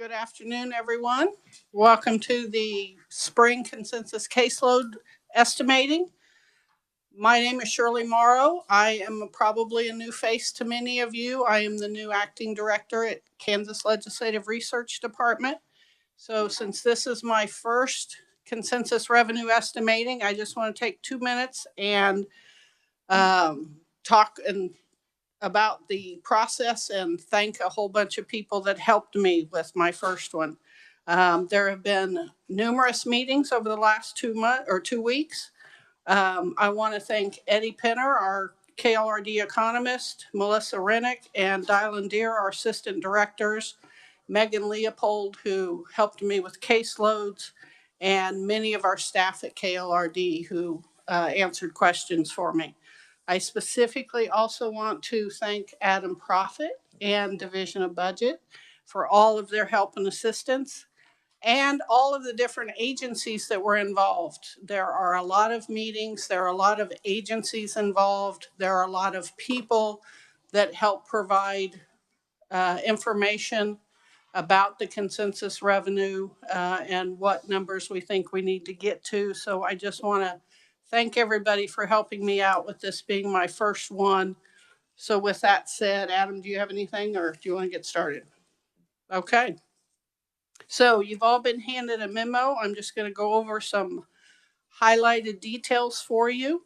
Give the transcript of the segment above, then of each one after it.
Good afternoon, everyone. Welcome to the Spring Consensus Caseload Estimating. My name is Shirley Morrow. I am probably a new face to many of you. I am the new acting director at Kansas Legislative Research Department. So since this is my first consensus revenue estimating, I just want to take 2 minutes and talk about the process and thank a whole bunch of people that helped me with my first one. There have been numerous meetings over the last 2 weeks. I want to thank Eddie Penner, our KLRD economist, Melissa Rennick, and Dylan Deere, our assistant directors, Megan Leopold, who helped me with caseloads, and many of our staff at KLRD who answered questions for me. I specifically also want to thank Adam Profit and Division of Budget for all of their help and assistance, and all of the different agencies that were involved. There are a lot of meetings, there are a lot of agencies involved, there are a lot of people that help provide information about the consensus revenue and what numbers we think we need to get to. So I just want to thank everybody for helping me out with this being my first one. So with that said, Adam, do you have anything or do you want to get started? Okay. So you've all been handed a memo. I'm just going to go over some highlighted details for you.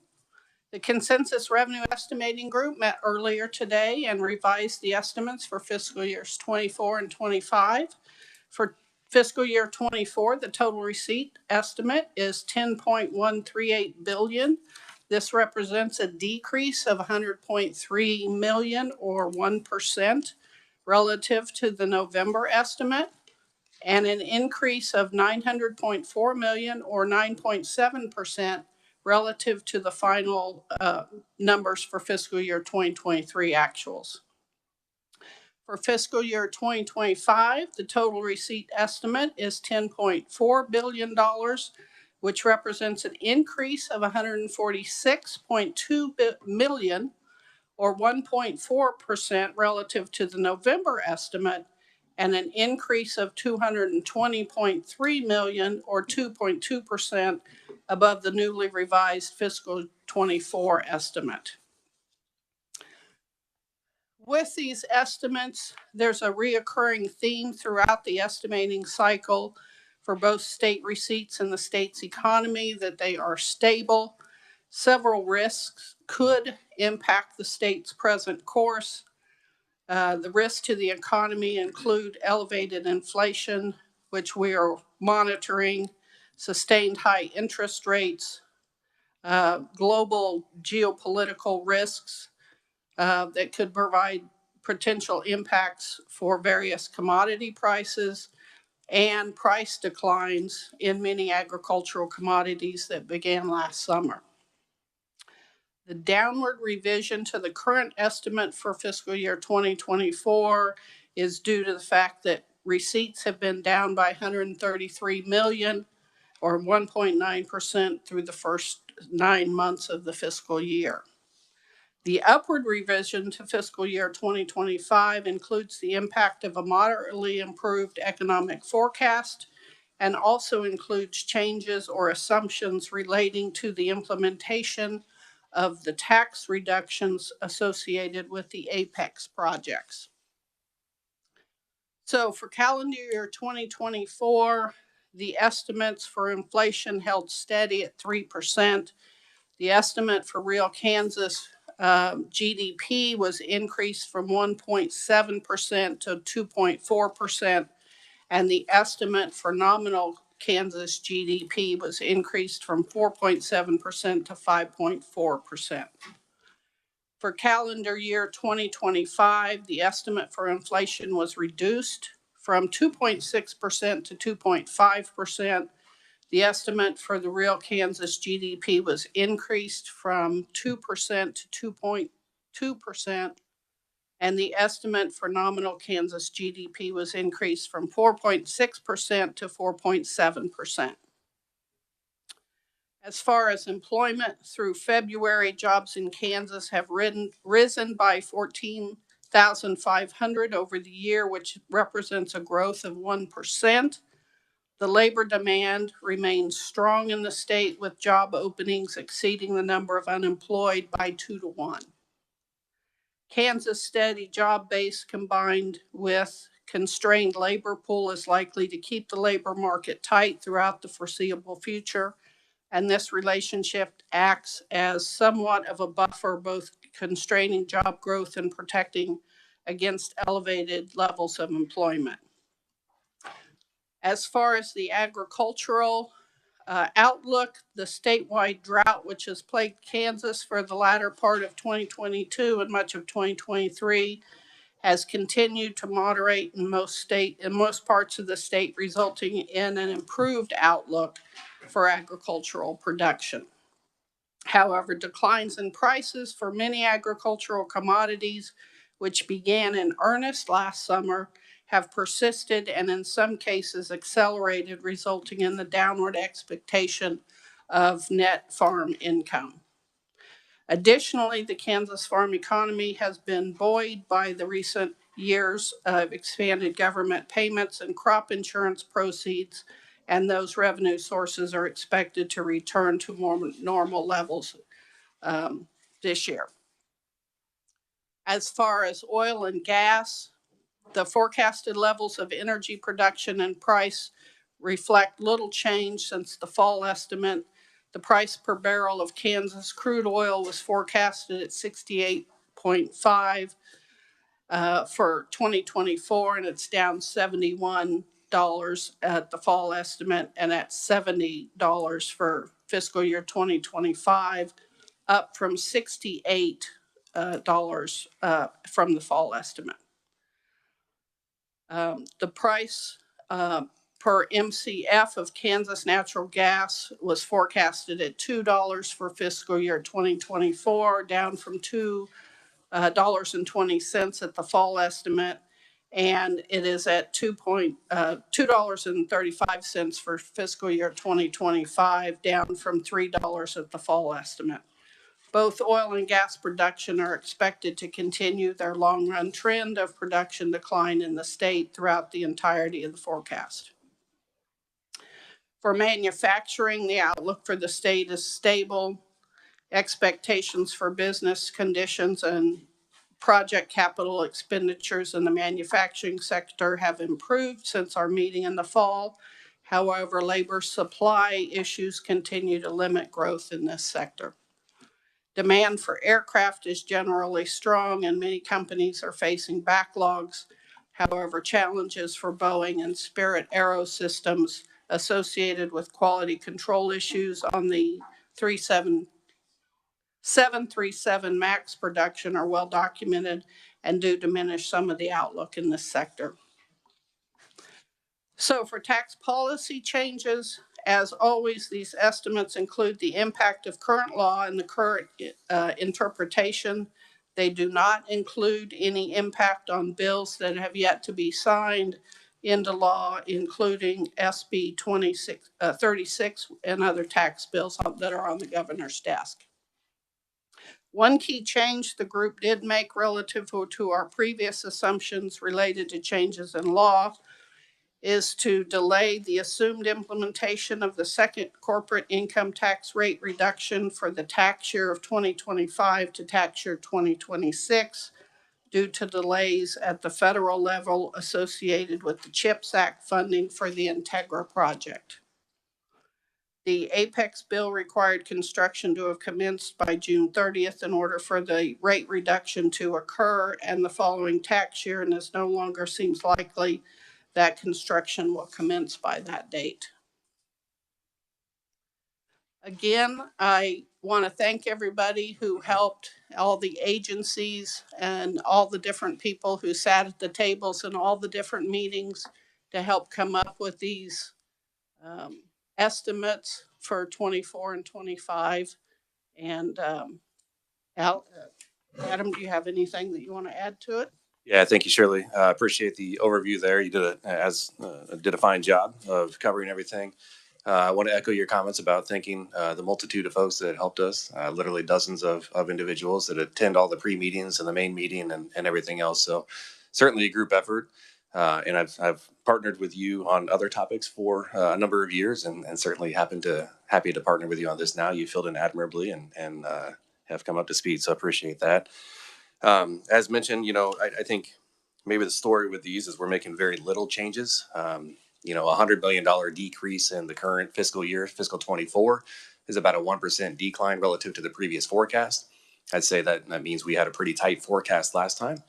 The Consensus Revenue Estimating Group met earlier today and revised the estimates for fiscal years 24 and 25. For fiscal year 24, the total receipt estimate is $10.138 billion. This represents a decrease of $100.3 million or 1% relative to the November estimate, and an increase of $900.4 million or 9.7% relative to the final numbers for fiscal year 2023 actuals. For fiscal year 2025, the total receipt estimate is $10.4 billion, which represents an increase of $146.2 million or 1.4% relative to the November estimate, and an increase of $220.3 million or 2.2% above the newly revised fiscal 24 estimate. With these estimates, there's a reoccurring theme throughout the estimating cycle for both state receipts and the state's economy, that they are stable. Several risks could impact the state's present course. The risks to the economy include elevated inflation, which we are monitoring, sustained high interest rates, global geopolitical risks that could provide potential impacts for various commodity prices, and price declines in many agricultural commodities that began last summer. The downward revision to the current estimate for fiscal year 2024 is due to the fact that receipts have been down by $133 million or 1.9% through the first 9 months of the fiscal year. The upward revision to fiscal year 2025 includes the impact of a moderately improved economic forecast and also includes changes or assumptions relating to the implementation of the tax reductions associated with the Apex projects. So for calendar year 2024, the estimates for inflation held steady at 3%. The estimate for real Kansas GDP was increased from 1.7% to 2.4%, and the estimate for nominal Kansas GDP was increased from 4.7% to 5.4%. For calendar year 2025, the estimate for inflation was reduced from 2.6% to 2.5%. The estimate for the real Kansas GDP was increased from 2% to 2.2%, and the estimate for nominal Kansas GDP was increased from 4.6% to 4.7%. As far as employment, through February, jobs in Kansas have risen by $1,500 over the year, which represents a growth of 1%. The labor demand remains strong in the state, with job openings exceeding the number of unemployed by 2 to 1. Kansas' steady job base combined with constrained labor pool is likely to keep the labor market tight throughout the foreseeable future, and this relationship acts as somewhat of a buffer, both constraining job growth and protecting against elevated levels of employment. As far as the agricultural outlook, the statewide drought, which has plagued Kansas for the latter part of 2022 and much of 2023, has continued to moderate in most parts of the state, resulting in an improved outlook for agricultural production. However, declines in prices for many agricultural commodities, which began in earnest last summer, have persisted and in some cases accelerated, resulting in the downward expectation of net farm income. Additionally, the Kansas farm economy has been buoyed by the recent years of expanded government payments and crop insurance proceeds, and those revenue sources are expected to return to more normal levels this year. As far as oil and gas, the forecasted levels of energy production and price reflect little change since the fall estimate. The price per barrel of Kansas crude oil was forecasted at 68.5 for 2024, and it's down $71 at the fall estimate, and at $70 for fiscal year 2025, up from $68 from the fall estimate. The price per MCF of Kansas natural gas was forecasted at $2 for fiscal year 2024, down from $2.20 at the fall estimate, and it is at $2.35 for fiscal year 2025, down from $3 at the fall estimate. Both oil and gas production are expected to continue their long-run trend of production decline in the state throughout the entirety of the forecast. For manufacturing, the outlook for the state is stable. Expectations for business conditions and project capital expenditures in the manufacturing sector have improved since our meeting in the fall. However, labor supply issues continue to limit growth in this sector. Demand for aircraft is generally strong, and many companies are facing backlogs. However, challenges for Boeing and Spirit Aerosystems associated with quality control issues on the 737 MAX production are well documented and do diminish some of the outlook in this sector. So for tax policy changes, as always, these estimates include the impact of current law and the current interpretation. They do not include any impact on bills that have yet to be signed into law, including SB 36 and other tax bills that are on the governor's desk. One key change the group did make relative to our previous assumptions related to changes in law is to delay the assumed implementation of the second corporate income tax rate reduction for the tax year of 2025 to tax year 2026 due to delays at the federal level associated with the CHIPS Act funding for the Integra project. The Apex bill required construction to have commenced by June 30th in order for the rate reduction to occur and the following tax year, and it no longer seems likely that construction will commence by that date. Again, I want to thank everybody who helped, all the agencies and all the different people who sat at the tables and all the different meetings to help come up with these estimates for 24 and 25. And Adam, do you have anything that you want to add to it? Yeah, thank you, Shirley. Appreciate the overview there. You did a fine job of covering everything. I want to echo your comments about thanking the multitude of folks that helped us, literally dozens of individuals that attend all the pre-meetings and the main meeting and everything else. So certainly a group effort. And I've partnered with you on other topics for a number of years, and certainly happy to partner with you on this now. You filled in admirably and have come up to speed, so I appreciate that. As mentioned, I think maybe the story with these is we're making very little changes. $100 million decrease in the current fiscal year, fiscal 24, is about a 1% decline relative to the previous forecast. I'd say that means we had a pretty tight forecast last time.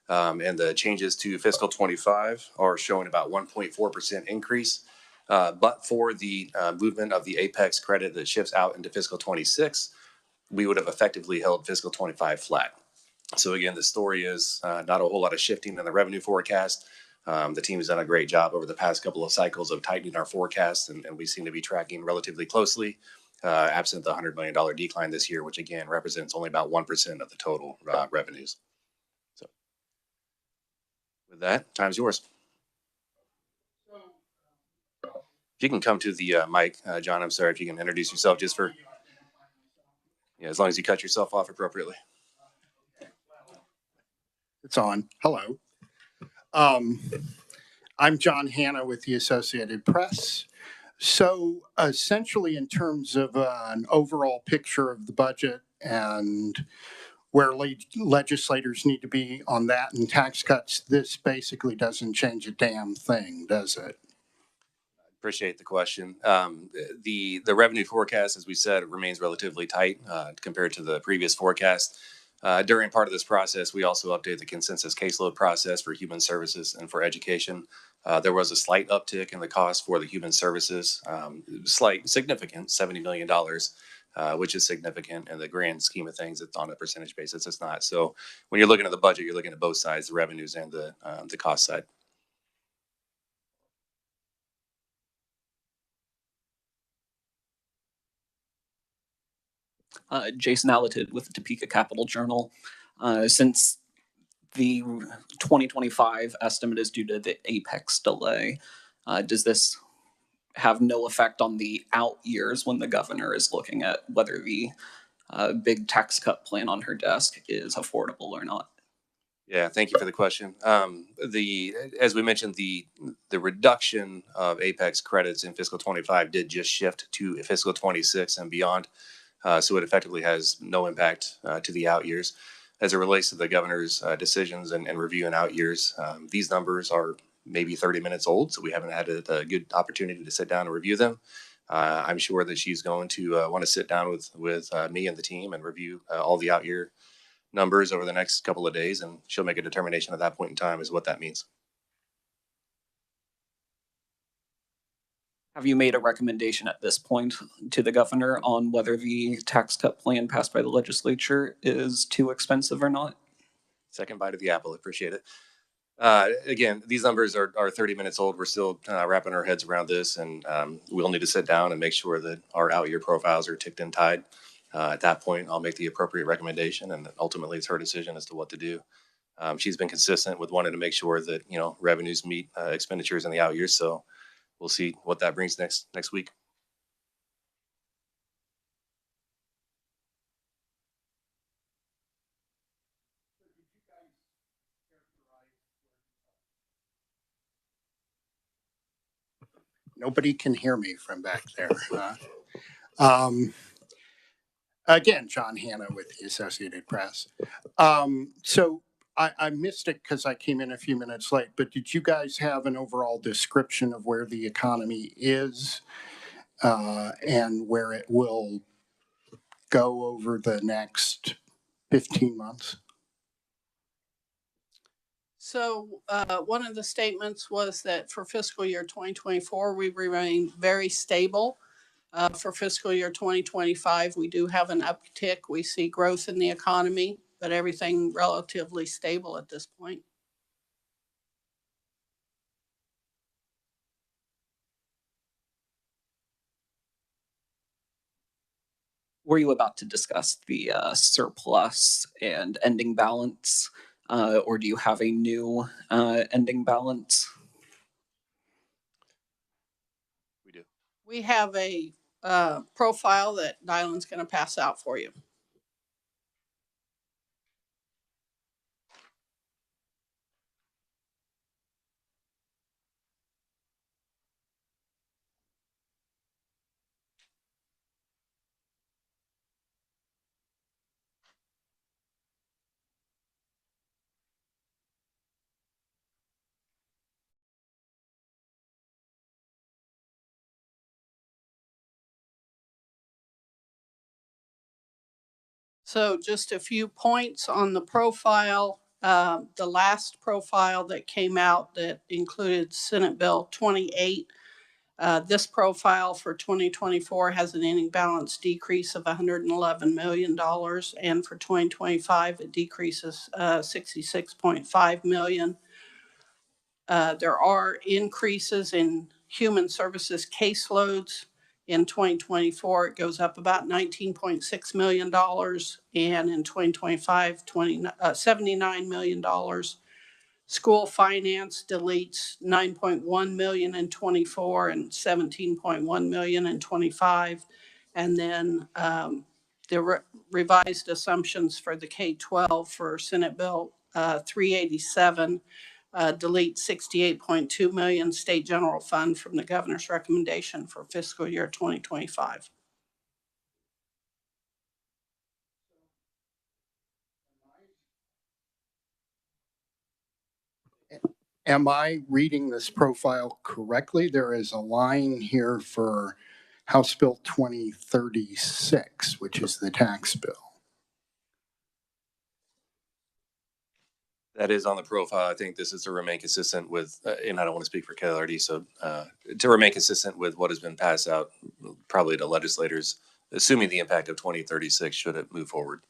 And the changes to fiscal 25 are showing about 1.4% increase. But for the movement of the Apex credit that shifts out into fiscal 26, we would have effectively held fiscal 25 flat. So again, the story is not a whole lot of shifting in the revenue forecast. The team has done a great job over the past couple of cycles of tightening our forecast, and we seem to be tracking relatively closely, absent the $100 million decline this year, which again represents only about 1% of the total revenues. So with that, time's yours. If you can come to the mic, John, I'm sorry, if you can introduce yourself just for, as long as you cut yourself off appropriately. It's on. Hello. I'm John Hanna with the Associated Press. So essentially, in terms of an overall picture of the budget and where legislators need to be on that and tax cuts, this basically doesn't change a damn thing, does it? Appreciate the question. The revenue forecast, as we said, remains relatively tight compared to the previous forecast. During part of this process, we also update the consensus caseload process for human services and for education. There was a slight uptick in the cost for the human services, significant, $70 million, which is significant in the grand scheme of things. It's on a percentage basis. It's not. So when you're looking at the budget, you're looking at both sides, the revenues and the cost side. Jason Alatud with the Topeka Capital Journal. Since the 2025 estimate is due to the Apex delay, does this have no effect on the out years when the governor is looking at whether the big tax cut plan on her desk is affordable or not? Yeah, thank you for the question. As we mentioned, the reduction of Apex credits in fiscal 25 did just shift to fiscal 26 and beyond. So it effectively has no impact to the out years. As it relates to the governor's decisions and reviewing out years, these numbers are maybe 30 minutes old, so we haven't had a good opportunity to sit down and review them. I'm sure that she's going to want to sit down with me and the team and review all the out year numbers over the next couple of days, and she'll make a determination at that point in time as what that means. Have you made a recommendation at this point to the governor on whether the tax cut plan passed by the legislature is too expensive or not? Second bite of the apple. Appreciate it. Again, these numbers are 30 minutes old. We're still wrapping our heads around this, and we'll need to sit down and make sure that our out year profiles are ticked and tied. At that point, I'll make the appropriate recommendation, and ultimately it's her decision as to what to do. She's been consistent with wanting to make sure that revenues meet expenditures in the out years. So we'll see what that brings next week. Nobody can hear me from back there. Again, John Hanna with the Associated Press. So I missed it because I came in a few minutes late, but did you guys have an overall description of where the economy is and where it will go over the next 15 months? So one of the statements was that for fiscal year 2024, we remain very stable. For fiscal year 2025, we do have an uptick. We see growth in the economy, but everything relatively stable at this point. Were you about to discuss the surplus and ending balance, or do you have a new ending balance? We do. We have a profile that Dylan's going to pass out for you. So just a few points on the profile. The last profile that came out that included Senate Bill 28. This profile for 2024 has an ending balance decrease of $111 million. And for 2025, it decreases $66.5 million. There are increases in human services caseloads. In 2024, it goes up about $19.6 million, and in 2025, $79 million. School finance deletes 9.1 million in 24 and 17.1 million in 25. And then the revised assumptions for the K-12 for Senate Bill 387 delete 68.2 million state general fund from the governor's recommendation for fiscal year 2025. Am I reading this profile correctly? There is a line here for House Bill 2036, which is the tax bill. That is on the profile. I think this is to remain consistent with, and I don't want to speak for KLRD, so to remain consistent with what has been passed out, probably to legislators, assuming the impact of 2036 should it move forward.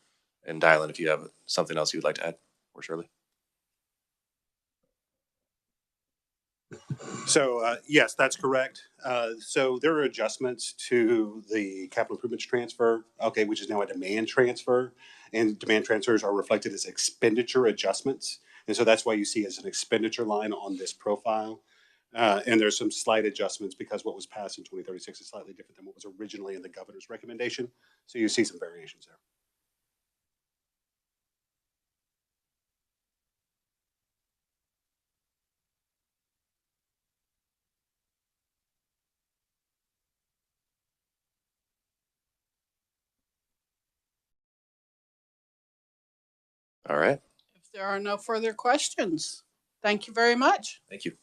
And Dylan, if you have something else you'd like to add, or Shirley. So yes, that's correct. So there are adjustments to the capital improvements transfer, okay, which is now a demand transfer, and demand transfers are reflected as expenditure adjustments, and so that's why you see as an expenditure line on this profile. And there's some slight adjustments because what was passed in 2036 is slightly different than what was originally in the governor's recommendation. So you see some variations there. All right. If there are no further questions, thank you very much. Thank you.